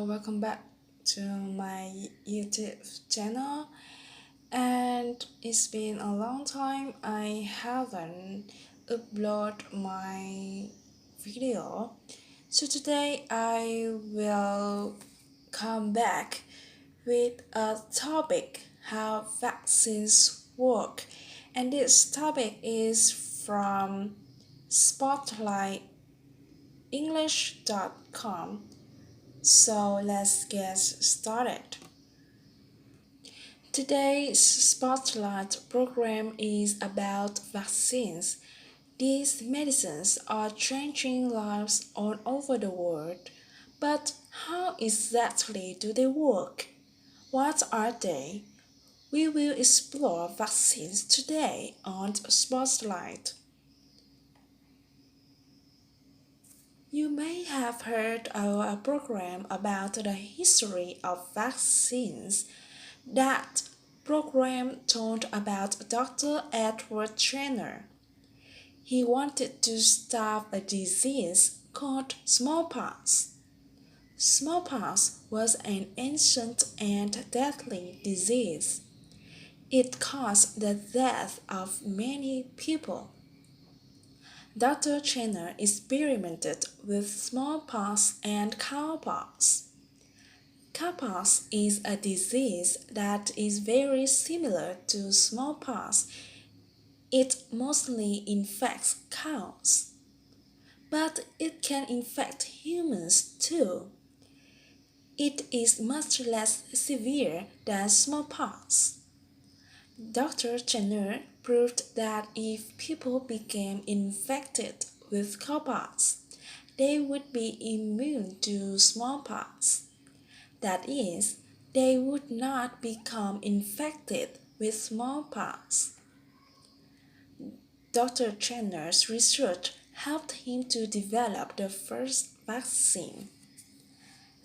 Welcome back to my YouTube channel. And it's been a long time I haven't uploaded my video. So today I will come back with a topic how vaccines work. And this topic is from spotlightenglish.com. So let's get started. Today's Spotlight program is about vaccines. These medicines are changing lives all over the world. But how exactly do they work? What are they? We will explore vaccines today on Spotlight. You may have heard our program about the history of vaccines. That program told about Dr. Edward Jenner. He wanted to stop a disease called smallpox. Smallpox was an ancient and deadly disease. It caused the death of many people. Dr. Jenner experimented with smallpox and cowpox. Cowpox is a disease that is very similar to smallpox. It mostly infects cows, but it can infect humans too. It is much less severe than smallpox. Dr. Jenner proved that if people became infected with cowpox, they would be immune to smallpox. That is, they would not become infected with smallpox. Dr. Jenner's research helped him to develop the first vaccine.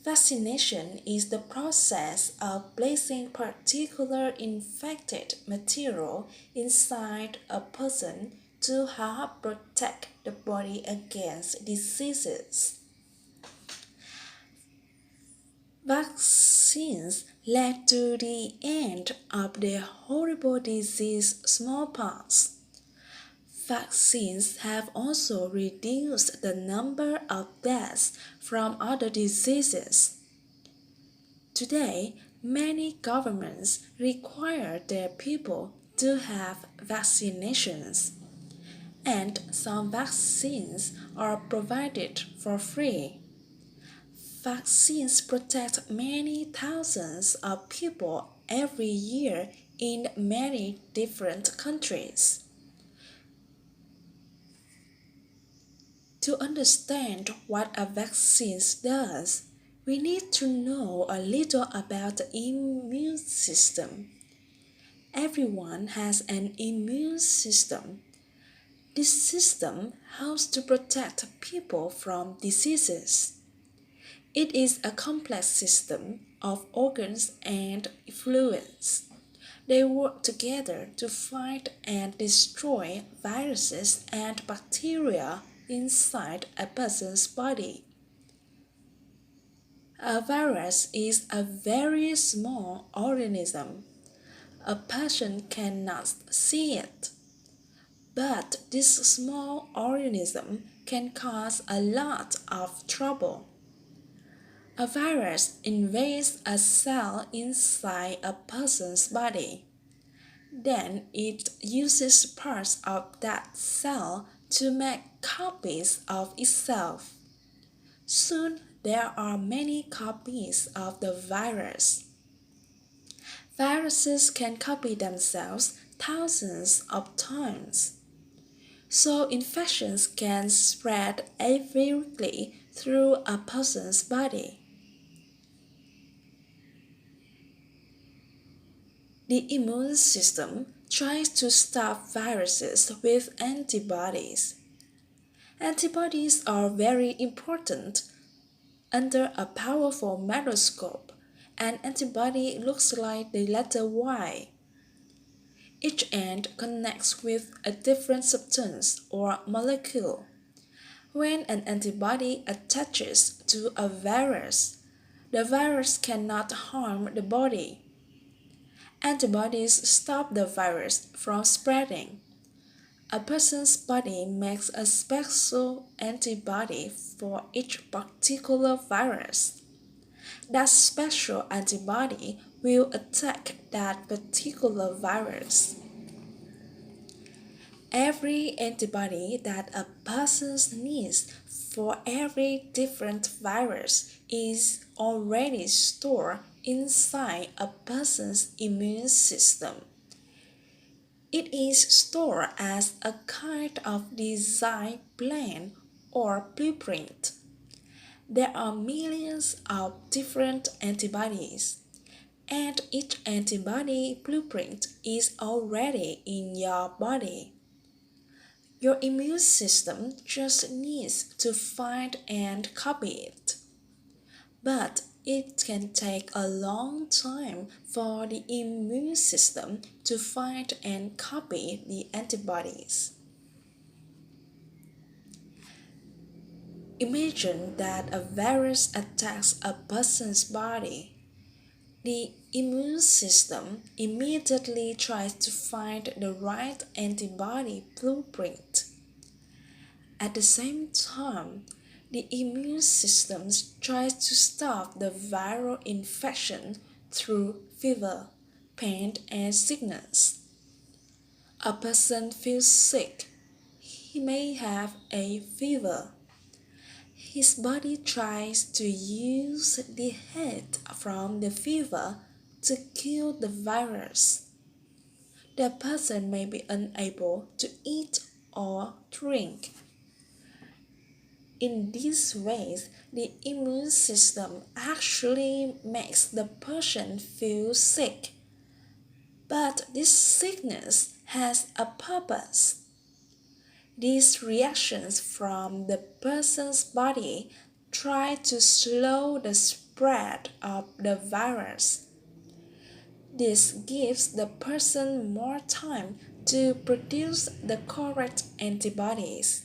Vaccination is the process of placing particular infected material inside a person to help protect the body against diseases. Vaccines led to the end of the horrible disease smallpox. Vaccines have also reduced the number of deaths from other diseases. Today, many governments require their people to have vaccinations, and some vaccines are provided for free. Vaccines protect many thousands of people every year in many different countries. To understand what a vaccine does, we need to know a little about the immune system. Everyone has an immune system. This system helps to protect people from diseases. It is a complex system of organs and fluids. They work together to fight and destroy viruses and bacteria inside a person's body. A virus is a very small organism. A person cannot see it. But this small organism can cause a lot of trouble. A virus invades a cell inside a person's body. Then it uses parts of that cell to make copies of itself. Soon there are many copies of the virus. Viruses can copy themselves thousands of times. So infections can spread very quickly through a person's body. The immune system tries to stop viruses with antibodies. Antibodies are very important. Under a powerful microscope, an antibody looks like the letter Y. Each end connects with a different substance or molecule. When an antibody attaches to a virus, the virus cannot harm the body. Antibodies stop the virus from spreading. A person's body makes a special antibody for each particular virus. That special antibody will attack that particular virus. Every antibody that a person needs for every different virus is already stored inside a person's immune system. It is stored as a kind of design plan or blueprint. There are millions of different antibodies, and each antibody blueprint is already in your body. Your immune system just needs to find and copy it. But it can take a long time for the immune system to find and copy the antibodies. Imagine that a virus attacks a person's body. The immune system immediately tries to find the right antibody blueprint. At the same time, the immune system tries to stop the viral infection through fever, pain, and sickness. A person feels sick. He may have a fever. His body tries to use the heat from the fever to kill the virus. The person may be unable to eat or drink. In these ways, the immune system actually makes the person feel sick. But this sickness has a purpose. These reactions from the person's body try to slow the spread of the virus. This gives the person more time to produce the correct antibodies.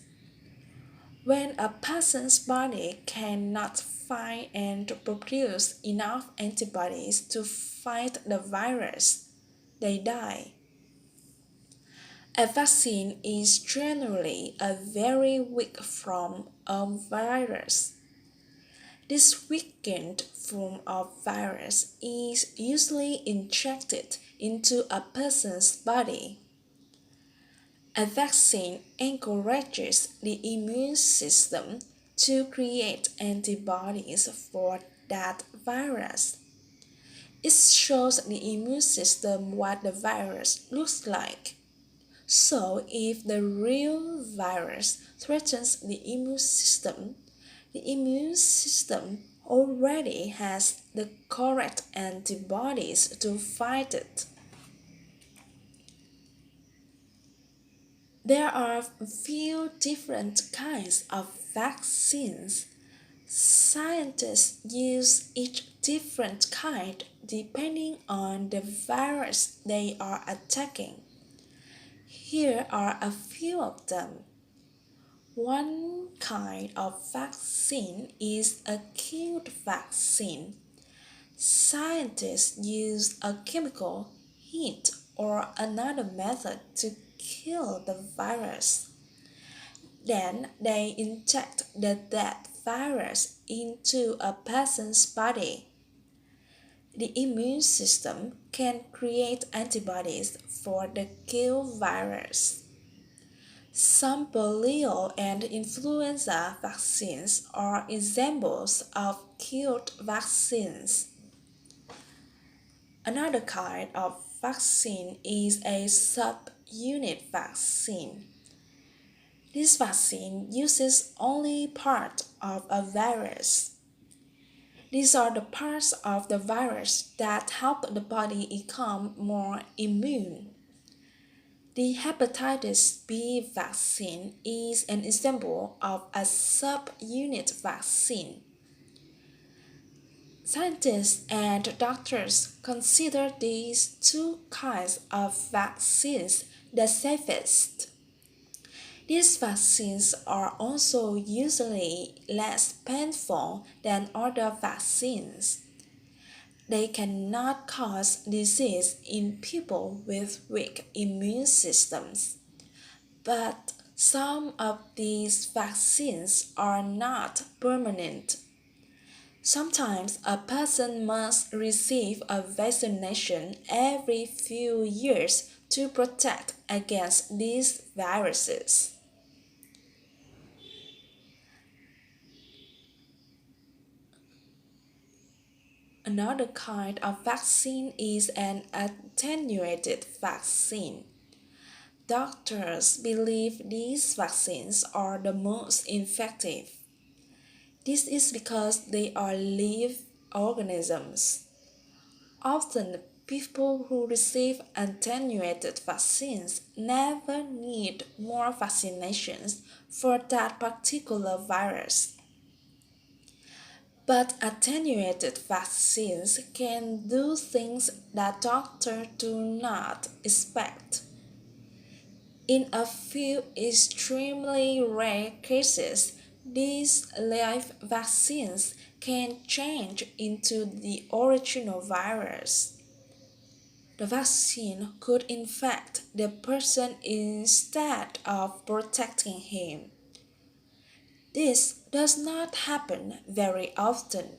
When a person's body cannot find and produce enough antibodies to fight the virus, they die. A vaccine is generally a very weak form of virus. This weakened form of virus is usually injected into a person's body. A vaccine encourages the immune system to create antibodies for that virus. It shows the immune system what the virus looks like. So, if the real virus threatens the immune system already has the correct antibodies to fight it. There are a few different kinds of vaccines. Scientists use each different kind depending on the virus they are attacking. Here are a few of them. One kind of vaccine is a killed vaccine. Scientists use a chemical, heat, or another method to kill the virus. Then they inject the dead virus into a person's body. The immune system can create antibodies for the killed virus. Some polio and influenza vaccines are examples of killed vaccines. Another kind of vaccine is a subunit vaccine. This vaccine uses only part of a virus. These are the parts of the virus that help the body become more immune. The hepatitis B vaccine is an example of a subunit vaccine. Scientists and doctors consider these two kinds of vaccines the safest. These vaccines are also usually less painful than other vaccines. They cannot cause disease in people with weak immune systems. But some of these vaccines are not permanent. Sometimes a person must receive a vaccination every few years to protect against these viruses. Another kind of vaccine is an attenuated vaccine. Doctors believe these vaccines are the most effective. This is because they are live organisms. Often, people who receive attenuated vaccines never need more vaccinations for that particular virus. But attenuated vaccines can do things that doctors do not expect. In a few extremely rare cases, these live vaccines can change into the original virus. The vaccine could infect the person instead of protecting him. This does not happen very often,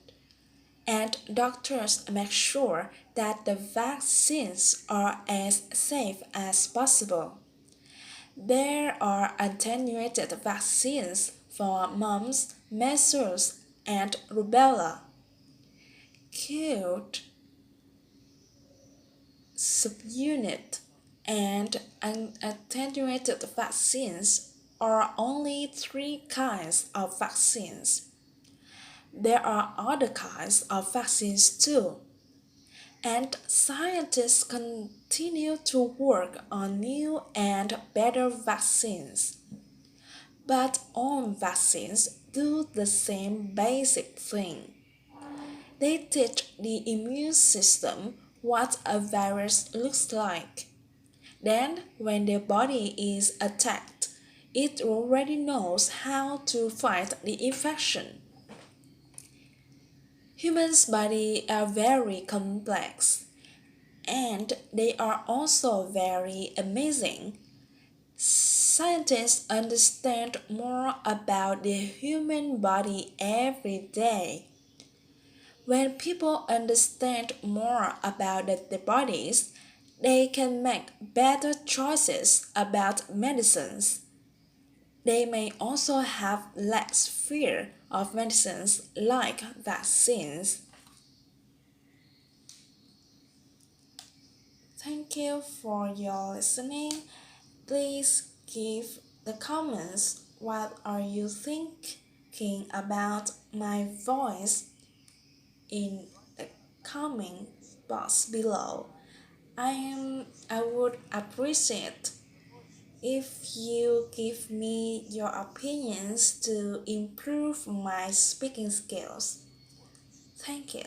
and doctors make sure that the vaccines are as safe as possible. There are attenuated vaccines for mumps, measles, and rubella. Cute subunit and attenuated vaccines are only three kinds of vaccines. There are other kinds of vaccines too, and scientists continue to work on new and better vaccines. But all vaccines do the same basic thing. They teach the immune system what a virus looks like. Then, when the body is attacked, it already knows how to fight the infection. Humans' bodies are very complex, and they are also very amazing. Scientists understand more about the human body every day. When people understand more about their bodies, they can make better choices about medicines. They may also have less fear of medicines like vaccines. Thank you for your listening. Please give the comments what are you thinking about my voice in the comment box below. I would appreciate if you give me your opinions to improve my speaking skills. Thank you.